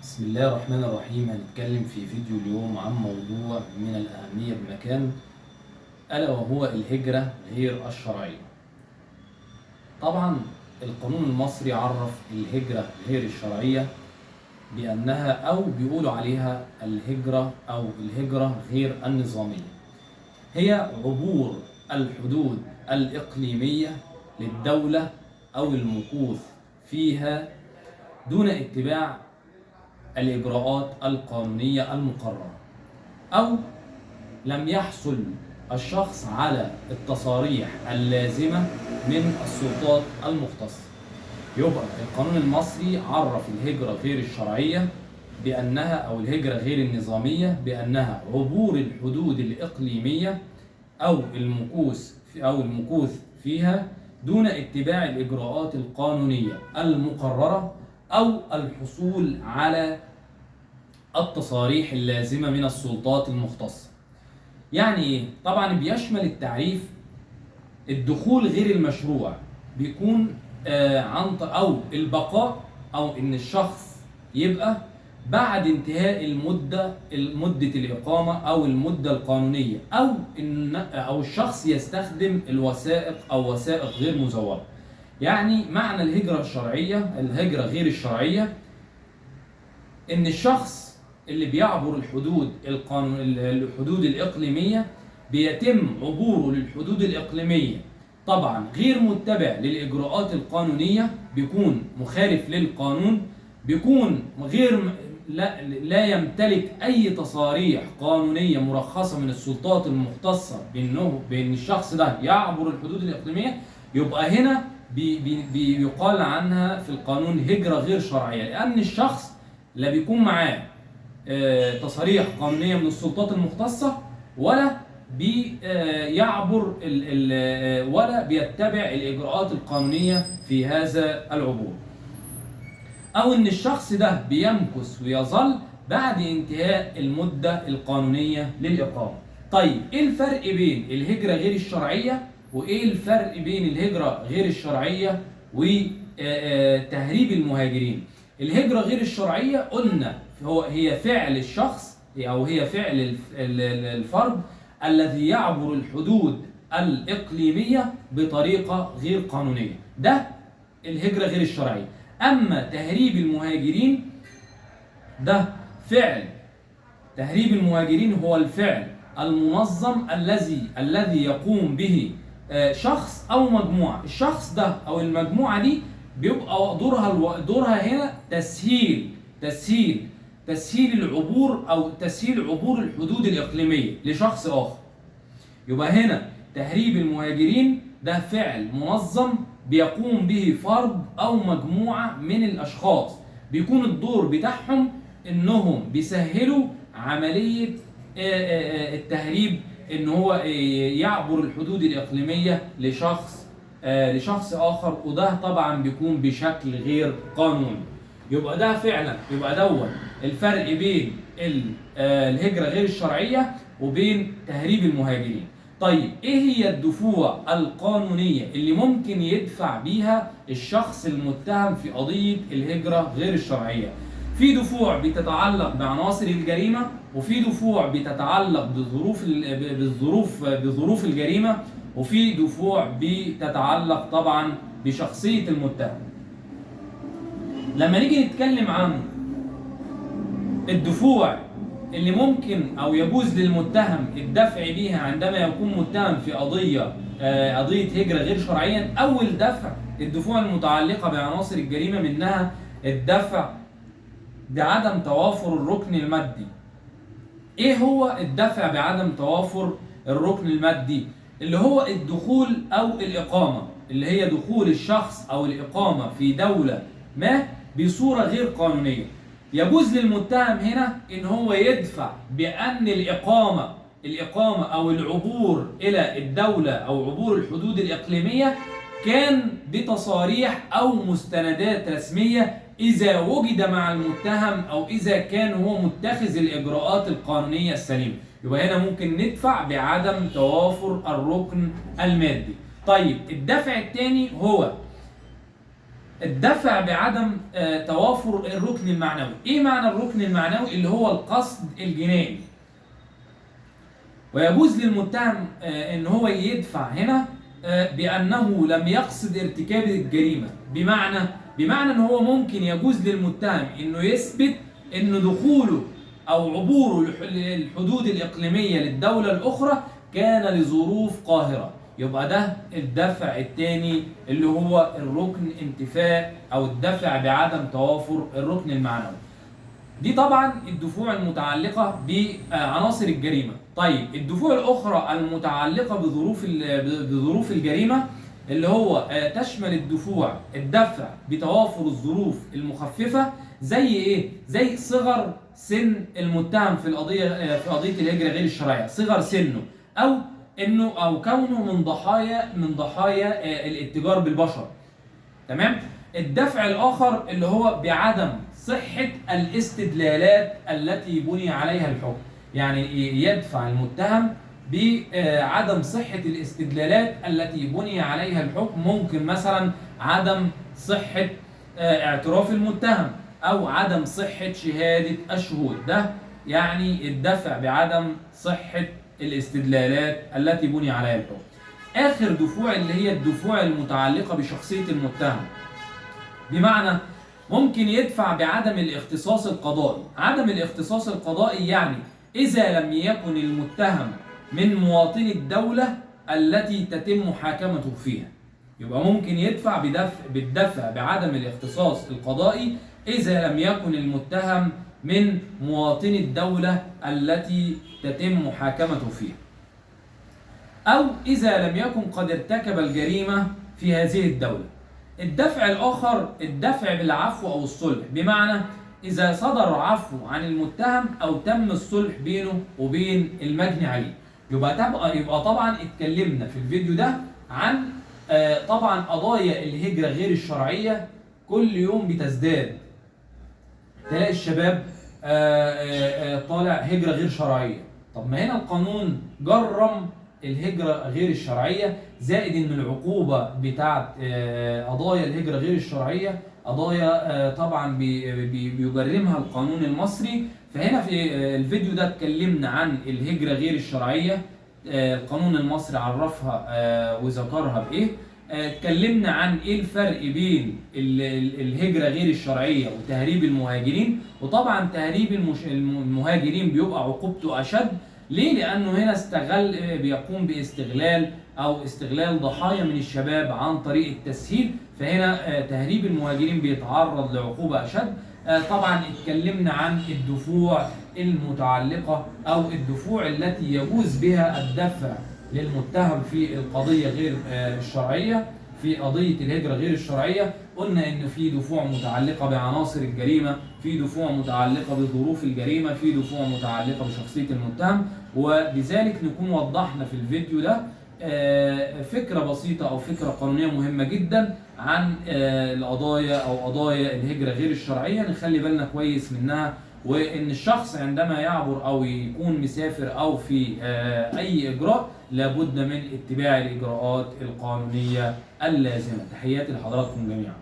بسم الله الرحمن الرحيم. هنتكلم في فيديو اليوم عن موضوع من الأهمية بمكان، ألا وهو الهجرة غير الشرعية. طبعا القانون المصري عرف الهجرة غير الشرعية بأنها أو بيقولوا عليها الهجرة أو الهجرة غير النظامية، هي عبور الحدود الإقليمية للدولة أو المكوث فيها دون اتباع الإجراءات القانونية المقررة، أو لم يحصل الشخص على التصاريح اللازمة من السلطات المختصة. يبقى القانون المصري عرف الهجرة غير الشرعية بأنها أو الهجرة غير النظامية بأنها عبور الحدود الإقليمية أو المكوث فيها دون اتباع الإجراءات القانونية المقررة أو الحصول على التصاريح اللازمة من السلطات المختصة. يعني إيه؟ طبعا بيشمل التعريف الدخول غير المشروع، بيكون أو البقاء، أو إن الشخص يبقى بعد انتهاء مدة الإقامة أو المدة القانونية، أو الشخص يستخدم الوثائق أو وثائق غير مزورة. يعني معنى الهجرة غير الشرعية إن الشخص اللي بيعبر الحدود الإقليمية بيتم عبوره للحدود الإقليمية طبعا غير متبع للإجراءات القانونية، بيكون مخالف للقانون، بيكون لا يمتلك أي تصاريح قانونية مرخصة من السلطات المختصة بأن الشخص ده يعبر الحدود الإقليمية. يبقى هنا بيقال عنها في القانون هجرة غير شرعية، لأن الشخص لا بيكون معاه تصاريح قانونية من السلطات المختصة، ولا بيعبر ولا بيتبع الإجراءات القانونية في هذا العبور، أو إن الشخص ده بيمكث ويظل بعد انتهاء المدة القانونية للإقامة. طيب إيه الفرق بين الهجرة غير الشرعية وإيه الفرق بين الهجرة غير الشرعية وتهريب المهاجرين؟ الهجرة غير الشرعية قلنا هي فعل الشخص أو هي فعل الفرد الذي يعبر الحدود الإقليمية بطريقة غير قانونية، ده الهجرة غير الشرعية. أما تهريب المهاجرين ده تهريب المهاجرين هو الفعل المنظم الذي يقوم به شخص أو مجموعة. الشخص ده أو المجموعة دي بيبقى دورها هنا تسهيل العبور أو تسهيل عبور الحدود الإقليمية لشخص آخر. يبقى هنا تهريب المهاجرين ده فعل منظم بيقوم به فرد أو مجموعة من الأشخاص، بيكون الدور بتاعهم إنهم بيسهلوا عملية التهريب، إن هو يعبر الحدود الإقليمية لشخص آخر، وده طبعا بيكون بشكل غير قانوني. يبقى ده فعلا الفرق بين الهجرة غير الشرعية وبين تهريب المهاجرين. طيب ايه هي الدفوع القانونية اللي ممكن يدفع بيها الشخص المتهم في قضية الهجرة غير الشرعية؟ في دفوع بتتعلق بعناصر الجريمة، وفي دفوع بتتعلق بظروف الجريمة، وفي دفوع بتتعلق طبعا بشخصية المتهم. لما نيجي نتكلم عن الدفوع اللي ممكن أو يجوز للمتهم الدفع بيها عندما يكون متهم في قضية هجرة غير شرعية، أول الدفوع المتعلقة بعناصر الجريمة، منها الدفع بعدم توافر الركن المادي. إيه هو الدفع بعدم توافر الركن المادي؟ اللي هو الدخول أو الإقامة، اللي هي دخول الشخص أو الإقامة في دولة ما بصورة غير قانونية. يجوز للمتهم هنا إن هو يدفع بأن الإقامة أو العبور إلى الدولة أو عبور الحدود الإقليمية كان بتصاريح أو مستندات رسمية إذا وجد مع المتهم أو إذا كان هو متخذ الإجراءات القانونية السليمة. يبقى هنا ممكن ندفع بعدم توافر الركن المادي. طيب الدفع الثاني هو الدفع بعدم توافر الركن المعنوي. ايه معنى الركن المعنوي؟ اللي هو القصد الجنائي. ويجوز للمتهم ان هو يدفع هنا بانه لم يقصد ارتكاب الجريمه، بمعنى ان هو ممكن يجوز للمتهم انه يثبت ان دخوله او عبوره للحدود الاقليميه للدوله الاخرى كان لظروف قاهره. يبقى ده الدفع الثاني اللي هو الركن انتفاء او الدفع بعدم توافر الركن المعنوي. دي طبعا الدفوع المتعلقة بعناصر الجريمة. طيب الدفوع الأخرى المتعلقة بظروف الجريمة اللي هو تشمل الدفع بتوافر الظروف المخففة. زي إيه؟ زي صغر سن المتهم في قضية الهجرة غير الشرعية، صغر سنه، أو كونه من ضحايا الاتجار بالبشر. تمام؟ الدفع الآخر اللي هو بعدم صحة الاستدلالات التي بني عليها الحكم، يعني يدفع المتهم بعدم صحة الاستدلالات التي بني عليها الحكم. ممكن مثلا عدم صحة اعتراف المتهم أو عدم صحة شهادة الشهود. ده يعني الدفع بعدم صحة الاستدلالات التي بني عليها الحكم. آخر دفوع اللي هي الدفوع المتعلقة بشخصية المتهم، بمعنى ممكن يدفع بعدم الاختصاص القضائي. عدم الاختصاص القضائي يعني إذا لم يكن المتهم من مواطني الدولة التي تتم محاكمته فيها، يبقى ممكن يدفع بالدفع بعدم الاختصاص القضائي إذا لم يكن المتهم من مواطني الدولة التي تتم محاكمته فيها، أو إذا لم يكن قد ارتكب الجريمة في هذه الدولة. الدفع الآخر الدفع بالعفو أو الصلح، بمعنى إذا صدر عفو عن المتهم أو تم الصلح بينه وبين المجني عليه. يبقى طبعا اتكلمنا في الفيديو ده عن طبعا قضايا الهجرة غير الشرعية كل يوم بتزداد. تلاقي الشباب طالع هجرة غير شرعية. طب ما هنا القانون جرم الهجرة غير الشرعية، زائد ان العقوبة بتاعت قضايا الهجرة غير الشرعية قضايا طبعا بيجرمها القانون المصري. فهنا في الفيديو ده اتكلمنا عن الهجرة غير الشرعية، القانون المصري عرفها وذكرها بايه. اتكلمنا عن ايه الفرق بين الهجرة غير الشرعية وتهريب المهاجرين. وطبعا تهريب المهاجرين بيبقى عقوبته اشد. ليه؟ لأنه هنا بيقوم باستغلال ضحايا من الشباب عن طريق التسهيل، فهنا تهريب المهاجرين بيتعرض لعقوبة أشد. طبعا اتكلمنا عن الدفوع المتعلقة أو الدفوع التي يجوز بها الدفع للمتهم في القضية غير الشرعية، في قضية الهجرة غير الشرعية. قلنا إن في دفوع متعلقة بعناصر الجريمة، في دفوع متعلقة بظروف الجريمة، في دفوع متعلقة بشخصية المتهم. وبذلك نكون وضحنا في الفيديو ده فكرة بسيطة أو فكرة قانونية مهمة جدا عن القضايا أو قضايا الهجرة غير الشرعية، نخلي بالنا كويس منها. وإن الشخص عندما يعبر أو يكون مسافر أو في أي إجراء لابد من اتباع الإجراءات القانونية اللازمة. تحياتي لحضراتكم جميعا.